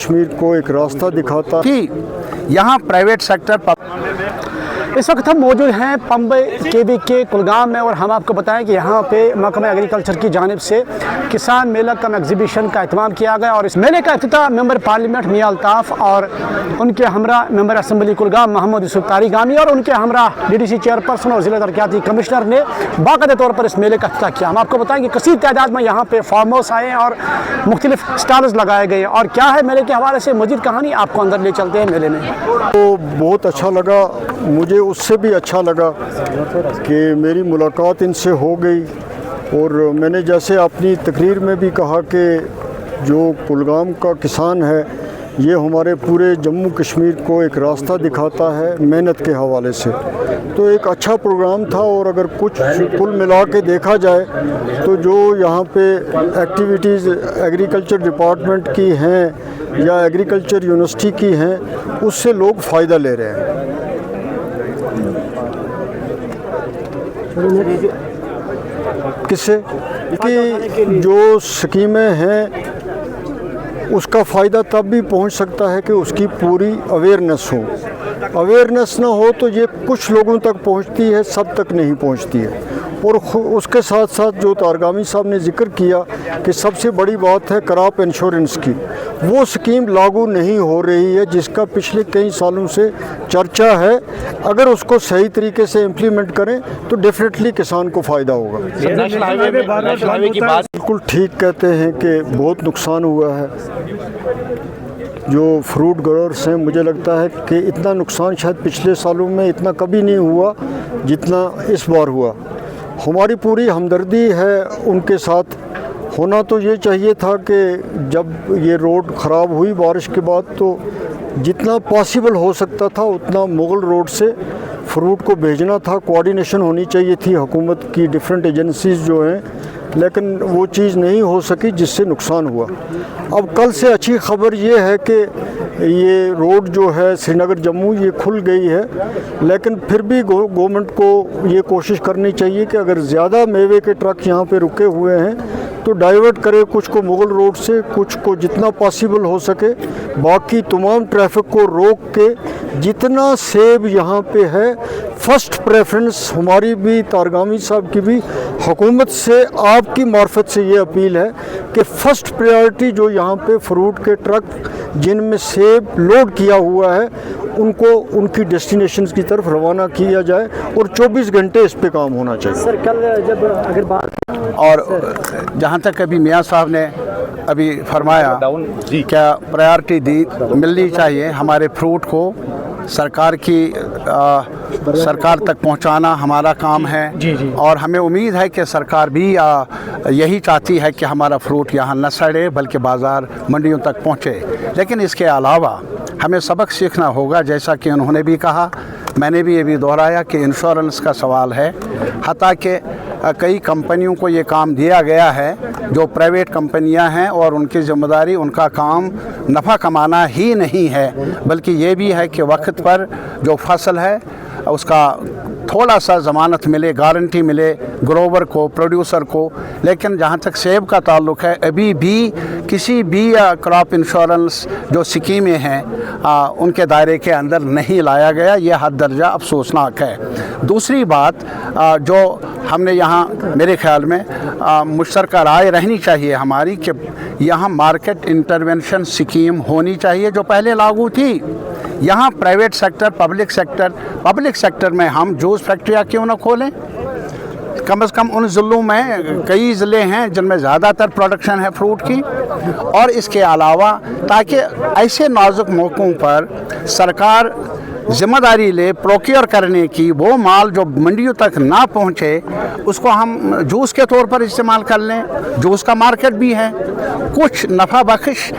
कश्मीर को एक रास्ता दिखाता कि यहाँ प्राइवेट सेक्टर इस वक्त हम मौजूद हैं पंब केवी के कुलगाम में और हम आपको बताएं कि यहाँ पे महकमा एग्रीकल्चर की जानिब से किसान मेला कम एग्जीबिशन का एहतमाम किया गया और इस मेले का इफ्तिताह मेंबर पार्लियामेंट मियां अल्ताफ़ और उनके हमरा मेंबर असम्बली कुलगाम मोहम्मद यूसुफ तारिगामी और उनके हमरा डीडीसी चेयरपर्सन और ज़िला तरक्याती कमिश्नर ने बाकायदा तौर पर इस मेले का इफ्तिताह किया। हम आपको बताएं कि कसीर तादाद में यहाँ पे फार्म हाउस आए और मुख्तलिफ स्टॉल्स लगाए गए और क्या है मेले के हवाले से मज़ीद कहानी आपको अंदर ले चलते हैं मेले में। तो बहुत अच्छा लगा, मुझे उससे भी अच्छा लगा कि मेरी मुलाकात इनसे हो गई और मैंने जैसे अपनी तकरीर में भी कहा कि जो कुलगाम का किसान है ये हमारे पूरे जम्मू कश्मीर को एक रास्ता दिखाता है मेहनत के हवाले से। तो एक अच्छा प्रोग्राम था और अगर कुछ कुल मिला के देखा जाए तो जो यहाँ पे एक्टिविटीज़ एग्रीकल्चर डिपार्टमेंट की हैं या एग्रीकल्चर यूनिवर्सिटी की हैं उससे लोग फ़ायदा ले रहे हैं। किससे कि जो स्कीमें हैं उसका फ़ायदा तब भी पहुंच सकता है कि उसकी पूरी अवेयरनेस हो। अवेयरनेस ना हो तो ये कुछ लोगों तक पहुंचती है, सब तक नहीं पहुंचती है। और उसके साथ साथ जो तारगामी साहब ने जिक्र किया कि सबसे बड़ी बात है क्रॉप इंश्योरेंस की, वो स्कीम लागू नहीं हो रही है जिसका पिछले कई सालों से चर्चा है। अगर उसको सही तरीके से इम्प्लीमेंट करें तो डेफिनेटली किसान को फ़ायदा होगा। नेशनल हाईवे की बात बिल्कुल ठीक कहते हैं कि बहुत नुकसान हुआ है जो फ्रूट ग्रोअर्स हैं। मुझे लगता है कि इतना नुकसान शायद पिछले सालों में इतना कभी नहीं हुआ जितना इस बार हुआ। हमारी पूरी हमदर्दी है उनके साथ। होना तो ये चाहिए था कि जब ये रोड ख़राब हुई बारिश के बाद तो जितना पॉसिबल हो सकता था उतना मुगल रोड से फ्रूट को भेजना था। कोऑर्डिनेशन होनी चाहिए थी हुकूमत की डिफरेंट एजेंसीज़ जो हैं, लेकिन वो चीज़ नहीं हो सकी जिससे नुकसान हुआ। अब कल से अच्छी खबर ये है कि ये रोड जो है श्रीनगर जम्मू ये खुल गई है, लेकिन फिर भी गवर्नमेंट को ये कोशिश करनी चाहिए कि अगर ज़्यादा मेवे के ट्रक यहाँ पे रुके हुए हैं तो डाइवर्ट करे, कुछ को मुगल रोड से, कुछ को जितना पॉसिबल हो सके बाकी तमाम ट्रैफिक को रोक के जितना सेब यहाँ पे है फर्स्ट प्रेफरेंस हमारी भी तारगामी साहब की भी हुकूमत से आपकी मार्फत से ये अपील है कि फ़र्स्ट प्रायोरिटी जो यहाँ पे फ्रूट के ट्रक जिनमें सेब लोड किया हुआ है उनको उनकी डेस्टिनेशंस की तरफ रवाना किया जाए और 24 घंटे इस पे काम होना चाहिए। सर कल जब अगर बात और जहाँ तक अभी मियाँ साहब ने अभी फरमाया क्या प्रायोरिटी दी मिलनी चाहिए हमारे फ्रूट को, सरकार तक पहुंचाना हमारा काम है। जी। और हमें उम्मीद है कि सरकार भी यही चाहती है कि हमारा फ्रूट यहाँ न सड़े बल्कि बाज़ार मंडियों तक पहुँचे। लेकिन इसके अलावा हमें सबक सीखना होगा, जैसा कि उन्होंने भी कहा, मैंने भी ये भी दोहराया कि इंश्योरेंस का सवाल है। हत्ता कि कई कंपनियों को ये काम दिया गया है जो प्राइवेट कंपनियां हैं और उनकी ज़िम्मेदारी उनका काम नफ़ा कमाना ही नहीं है बल्कि ये भी है कि वक्त पर जो फसल है उसका थोड़ा सा ज़मानत मिले, गारंटी मिले ग्रोवर को, प्रोड्यूसर को। लेकिन जहाँ तक सेब का ताल्लुक़ है अभी भी किसी भी क्रॉप इंश्योरेंस जो स्कीमें हैं उनके दायरे के अंदर नहीं लाया गया। ये हद दर्जा अफसोसनाक है। दूसरी बात जो हमने यहाँ मेरे ख्याल में मुश्तरका राय रहनी चाहिए हमारी कि यहाँ मार्केट इंटरवेंशन स्कीम होनी चाहिए जो पहले लागू थी। यहाँ प्राइवेट सेक्टर, पब्लिक सेक्टर में हम जूस फैक्ट्रियाँ क्यों ना खोलें? कम से कम उन ज़िलों में कई ज़िले हैं जिनमें ज़्यादातर प्रोडक्शन है फ्रूट की। और इसके अलावा ताकि ऐसे नाजुक मौक़ों पर सरकार ज़िम्मेदारी ले प्रोक्योर करने की, वो माल जो मंडियों तक ना पहुँचे उसको हम जूस के तौर पर इस्तेमाल कर लें। जूस का मार्केट भी है, कुछ नफ़ा बख्श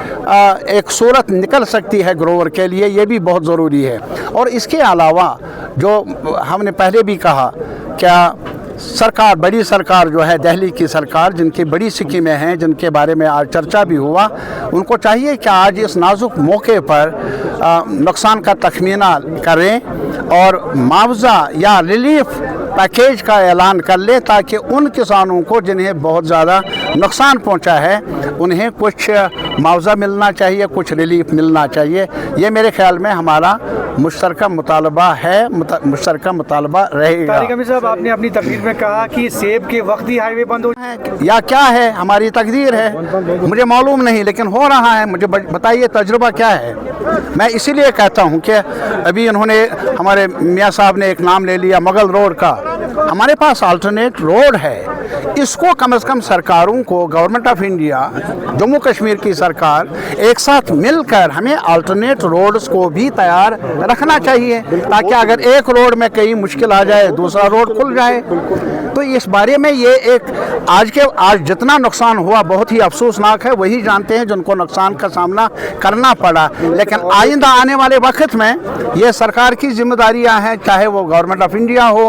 एक सूरत निकल सकती है ग्रोवर के लिए, ये भी बहुत ज़रूरी है। और इसके अलावा जो हमने पहले भी कहा, क्या सरकार, बड़ी सरकार जो है दिल्ली की सरकार, जिनकी बड़ी स्कीमें हैं जिनके बारे में आज चर्चा भी हुआ, उनको चाहिए कि आज इस नाजुक मौके पर नुकसान का तखमीना करें और मुआवजा या रिलीफ पैकेज का ऐलान कर ले ताकि उन किसानों को जिन्हें बहुत ज़्यादा नुकसान पहुंचा है उन्हें कुछ मुआवजा मिलना चाहिए, कुछ रिलीफ मिलना चाहिए। ये मेरे ख्याल में हमारा मुश्तरका मुतालबा है, मुश्तरका मुतालबा रहेगा। तारिक अमीर साहब, आपने अपनी तकरीर में कहा कि सेब के वक्त ही हाईवे बंद हो या क्या है, हमारी तकदीर है, मुझे मालूम नहीं, लेकिन हो रहा है। मुझे बताइए तजुर्बा क्या है। मैं इसीलिए कहता हूँ कि अभी उन्होंने, हमारे मियाँ साहब ने एक नाम ले लिया मुगल रोड का। हमारे पास अल्टरनेट रोड है, इसको कम से कम सरकारों को, government of India, Jammu Kashmir की सरकार एक साथ मिलकर हमें अल्टरनेट रोड्स को भी तैयार रखना चाहिए, ताकि अगर एक रोड में कहीं मुश्किल आ जाए दूसरा रोड खुल जाए। तो इस बारे में ये एक आज जितना नुकसान हुआ बहुत ही अफसोसनाक है, वही जानते हैं जिनको नुकसान का सामना करना पड़ा। लेकिन आइंदा आने वाले वक्त में ये सरकार की जिम्मेदारियां हैं, चाहे वो गवर्नमेंट ऑफ इंडिया हो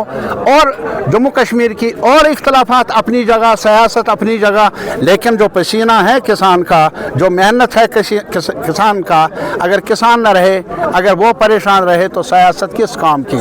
और जम्मू कश्मीर की, और इख्तलाफात अपनी जगह, सियासत अपनी जगह, लेकिन जो पसीना है किसान का, जो मेहनत है किसान का, अगर किसान न रहे, अगर वो परेशान रहे तो सियासत किस काम की।